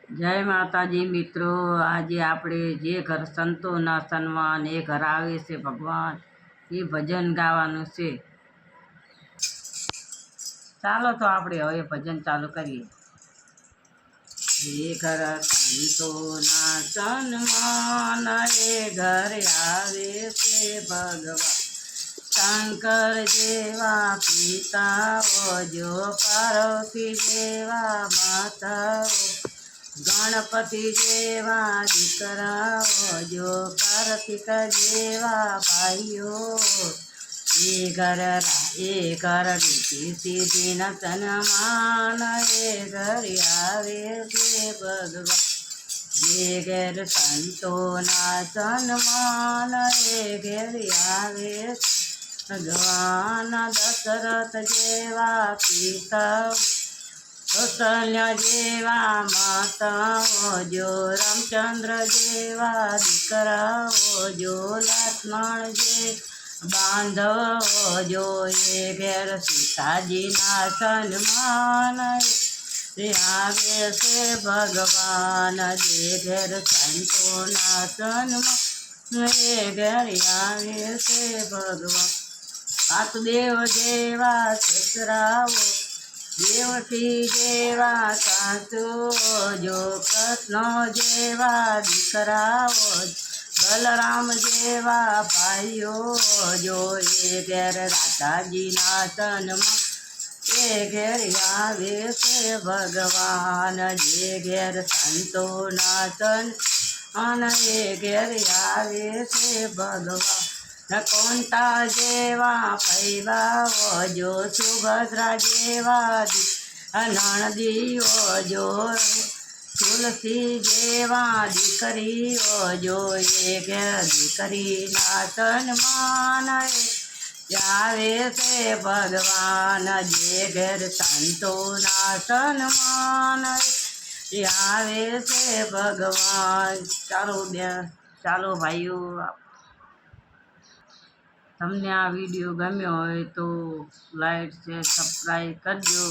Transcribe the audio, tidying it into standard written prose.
જય માતાજી મિત્રો। આજે આપણે જે ઘર સંતોના સન્માન એ ઘર આવે છે ભગવાન એ ભજન ગાવાનું છે। ચાલો તો આપણે હવે ભજન ચાલુ કરીએ। એ ઘર સંતોના સન્માન એ ઘર આવે છે ભગવાન। શંકર જેવા પિતાઓ જો પાર્વતી જેવા માતાઓ, ગણપતિ જેવા દીકરાઓ જો કાર્તિક જેવા ભાઈઓ। એ ઘર રીતિ સીધી ન સન્માન એ ઘર આવે છે ભગવાન। જે ઘેર સંતોના સન્માન એ ઘેર આવે ભગવાન। દશરથ જેવા પિતા, કૌશલ્ય જેવા માતાઓ જો, રામચંદ્ર જેવા દીકરાઓ જો, લક્ષ્મણ જે બાંધવો જો। એ ઘેર સીતાજીના સન્માન એ આવે છે ભગવાન। જે ઘેર સંતોના સન્માન એ ઘેર આવે છે ભગવાન। વાસુદેવ જેવા સસરાઓ, દેવકી જેવા સાસુઓ જો, કૃષ્ણ જેવા દીકરાઓ, બલરામ જેવા ભાઈઓ જો। એ ઘેર રાધાજીના સન્માન એ ઘેર આવે છે ભગવાન। જે ઘેર સંતોના સન્માન એ ઘેર આવે છે ભગવાન। કુંતા જેવા પૈવાઓ જો, સુભદ્રા જેવા નણદીઓ જો, તુલસી જેવા દીકરીઓ જો। એ ઘેર દીકરીના સન્માન આવે છે ભગવાન। જે ઘેર સંતોના સન્માન આવે છે ભગવાન। ચાલો ભાઈઓ, તમને આ વિડીયો ગમ્યો હોય તો લાઈક શેર સબસ્ક્રાઈબ કરજો।